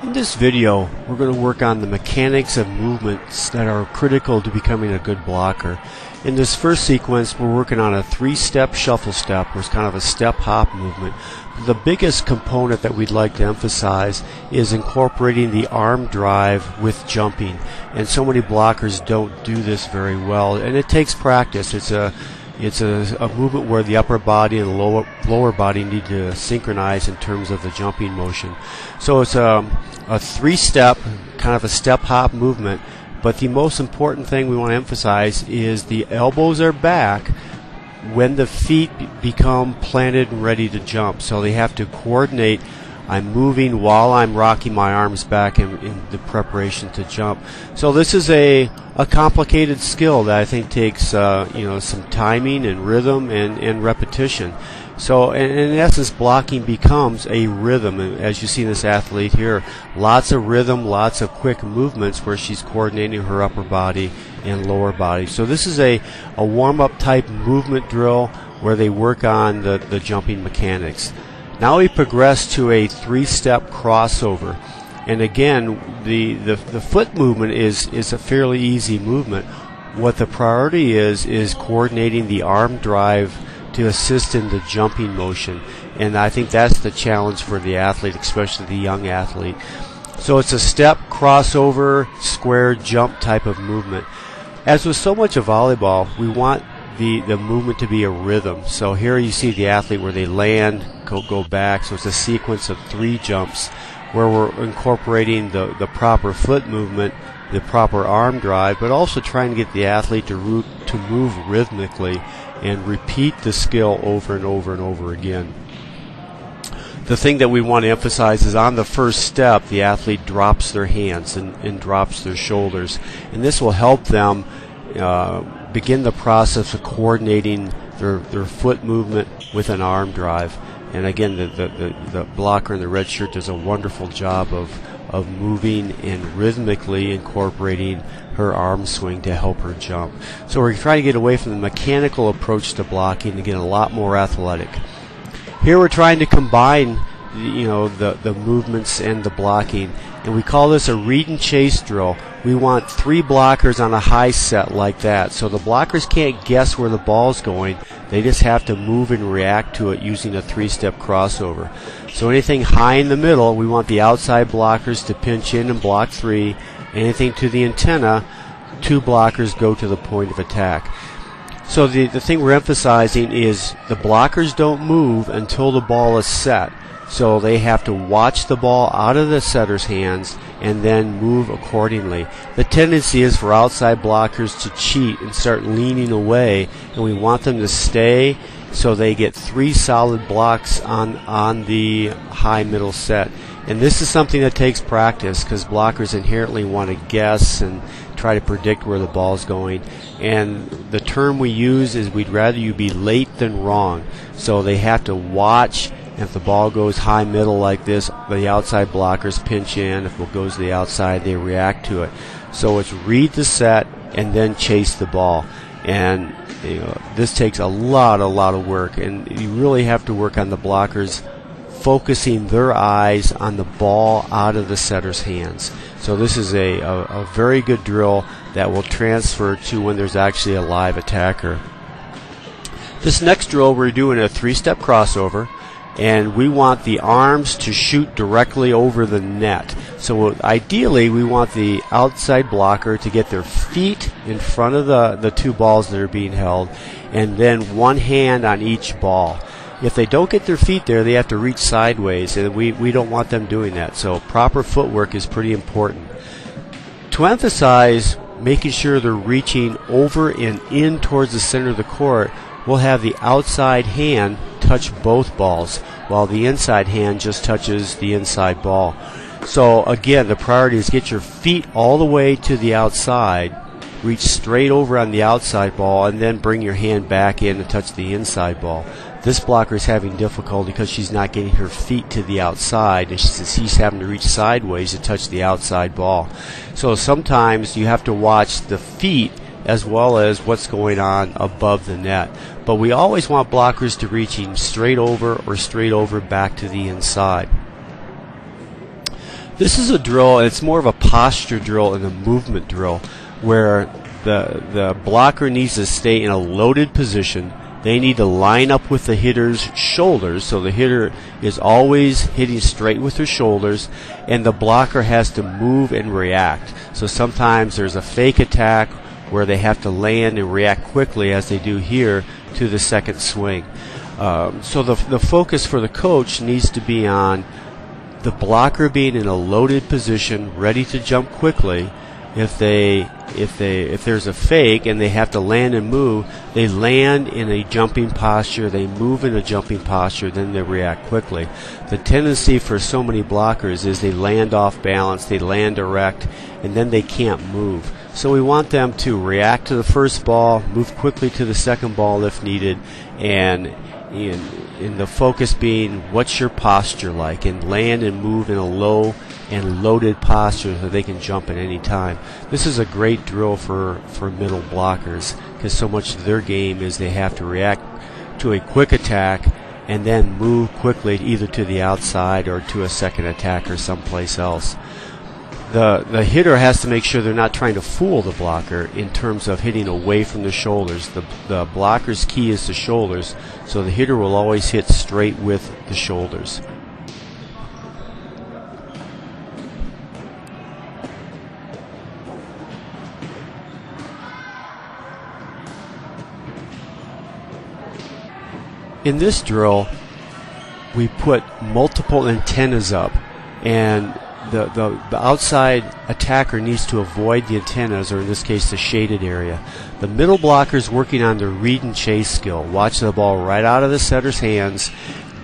In this video, we're going to work on the mechanics of movements that are critical to becoming a good blocker. In this first sequence, we're working on a 3-step shuffle step, or it's kind of a step hop movement. The biggest component that we'd like to emphasize is incorporating the arm drive with jumping. And so many blockers don't do this very well, and it takes practice. It's a movement where the upper body and the lower body need to synchronize in terms of the jumping motion. So it's a 3-step, kind of a step hop movement, but the most important thing we want to emphasize is the elbows are back when the feet become planted and ready to jump. So they have to coordinate. I'm moving while I'm rocking my arms back in the preparation to jump. So this is a complicated skill that I think takes some timing and rhythm and repetition. So in essence, blocking becomes a rhythm, and as you see in this athlete here, lots of rhythm, lots of quick movements where she's coordinating her upper body and lower body. So this is a warm-up type movement drill where they work on the jumping mechanics. Now we progress to a 3-step crossover. And again, the foot movement is a fairly easy movement. What the priority is coordinating the arm drive to assist in the jumping motion. And I think that's the challenge for the athlete, especially the young athlete. So it's a step, crossover, square, jump type of movement. As with so much of volleyball, we want the movement to be a rhythm. So here you see the athlete where they land, go back. So it's a sequence of 3 jumps where we're incorporating the proper foot movement, the proper arm drive, but also trying to get the athlete to move rhythmically and repeat the skill over and over and over again. The thing that we want to emphasize is on the first step, the athlete drops their hands and drops their shoulders. And this will help them begin the process of coordinating their foot movement with an arm drive. And again, the blocker in the red shirt does a wonderful job of moving and rhythmically incorporating her arm swing to help her jump. So we're trying to get away from the mechanical approach to blocking and get a lot more athletic. Here we're trying to combine the movements and the blocking, and we call this a read and chase drill. We want 3 blockers on a high set like that, so the blockers can't guess where the ball's going. They just have to move and react to it using a 3-step crossover. So anything high in the middle, we want the outside blockers to pinch in and block 3. Anything to the antenna, 2 blockers go to the point of attack. So the thing we're emphasizing is the blockers don't move until the ball is set. So they have to watch the ball out of the setter's hands and then move accordingly. The tendency is for outside blockers to cheat and start leaning away, and we want them to stay so they get 3 solid blocks on the high middle set. And this is something that takes practice because blockers inherently want to guess and try to predict where the ball's going. And the term we use is we'd rather you be late than wrong. So they have to watch. If the ball goes high middle like this, the outside blockers pinch in. If it goes to the outside, they react to it. So it's read the set and then chase the ball. And this takes a lot of work, and you really have to work on the blockers focusing their eyes on the ball out of the setter's hands. So this is a very good drill that will transfer to when there's actually a live attacker. This next drill, we're doing a 3-step crossover, and we want the arms to shoot directly over the net. So ideally, we want the outside blocker to get their feet in front of the 2 balls that are being held, and then 1 hand on each ball. If they don't get their feet there, they have to reach sideways, and we don't want them doing that. So proper footwork is pretty important. To emphasize making sure they're reaching over and in towards the center of the court, we'll have the outside hand touch both balls, while the inside hand just touches the inside ball. So again, the priority is get your feet all the way to the outside, reach straight over on the outside ball, and then bring your hand back in and touch the inside ball. This blocker is having difficulty because she's not getting her feet to the outside, and she's having to reach sideways to touch the outside ball. So sometimes you have to watch the feet as well as what's going on above the net. But we always want blockers to reaching straight over or straight over back to the inside. This is a drill, it's more of a posture drill and a movement drill, where the blocker needs to stay in a loaded position. They need to line up with the hitter's shoulders, so the hitter is always hitting straight with their shoulders, and the blocker has to move and react. So sometimes there's a fake attack where they have to land and react quickly, as they do here, to the second swing. So the focus for the coach needs to be on the blocker being in a loaded position, ready to jump quickly. If there's a fake and they have to land and move, they land in a jumping posture, they move in a jumping posture, then they react quickly. The tendency for so many blockers is they land off balance, they land erect, and then they can't move. So we want them to react to the first ball, move quickly to the second ball if needed, and in the focus being what's your posture like, and land and move in a low and loaded posture so they can jump at any time. This is a great drill for middle blockers, because so much of their game is they have to react to a quick attack and then move quickly either to the outside or to a second attack or someplace else. The hitter has to make sure they're not trying to fool the blocker in terms of hitting away from the shoulders. The blocker's key is the shoulders, so the hitter will always hit straight with the shoulders. In this drill, we put multiple antennas up, and the outside attacker needs to avoid the antennas, or in this case the shaded area. The middle blocker is working on their read and chase skill. Watch the ball right out of the setter's hands,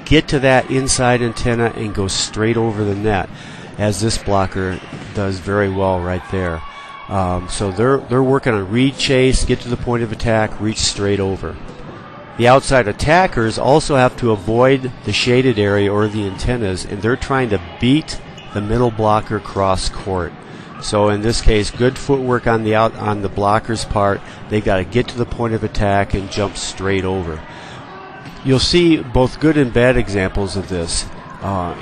get to that inside antenna, and go straight over the net, as this blocker does very well right there. So they're working on read, chase, get to the point of attack, reach straight over. The outside attackers also have to avoid the shaded area or the antennas, and they're trying to beat the middle blocker cross court. So in this case, good footwork on the blocker's part. They got to get to the point of attack and jump straight over. You'll see both good and bad examples of this.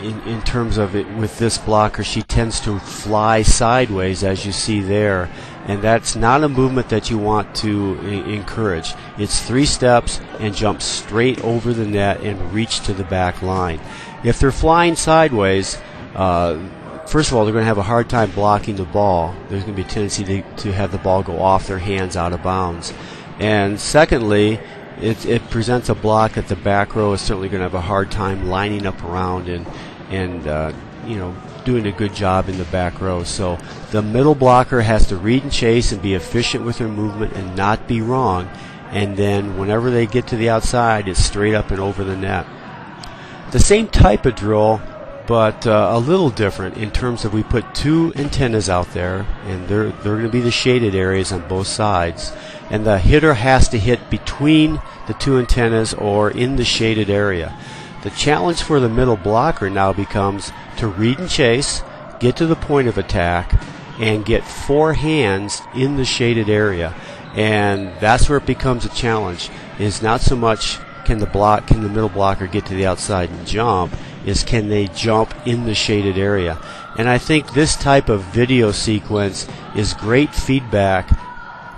In terms of it, with this blocker, she tends to fly sideways, as you see there, and that's not a movement that you want to encourage. It's 3 steps and jump straight over the net and reach to the back line. If they're flying sideways, first of all, they're going to have a hard time blocking the ball. There's going to be a tendency to have the ball go off their hands out of bounds. And secondly, it presents a block that the back row is certainly going to have a hard time lining up around and doing a good job in the back row. So the middle blocker has to read and chase and be efficient with their movement and not be wrong. And then whenever they get to the outside, it's straight up and over the net. The same type of drill, but a little different in terms of we put 2 antennas out there, and they're going to be the shaded areas on both sides, and the hitter has to hit between the 2 antennas or in the shaded area. The challenge for the middle blocker now becomes to read and chase, get to the point of attack, and get 4 hands in the shaded area. And that's where it becomes a challenge. Is not so much can the middle blocker get to the outside and jump, is can they jump in the shaded area. And I think this type of video sequence is great feedback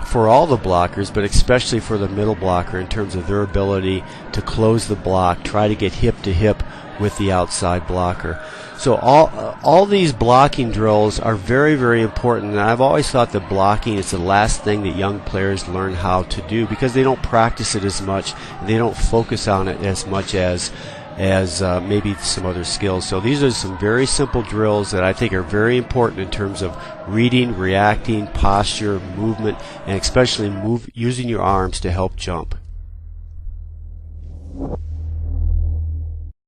for all the blockers, but especially for the middle blocker in terms of their ability to close the block, try to get hip to hip with the outside blocker. So all these blocking drills are very, very important, and I've always thought that blocking is the last thing that young players learn how to do, because they don't practice it as much, and they don't focus on it as much as maybe some other skills. So these are some very simple drills that I think are very important in terms of reading, reacting, posture, movement, and especially using your arms to help jump.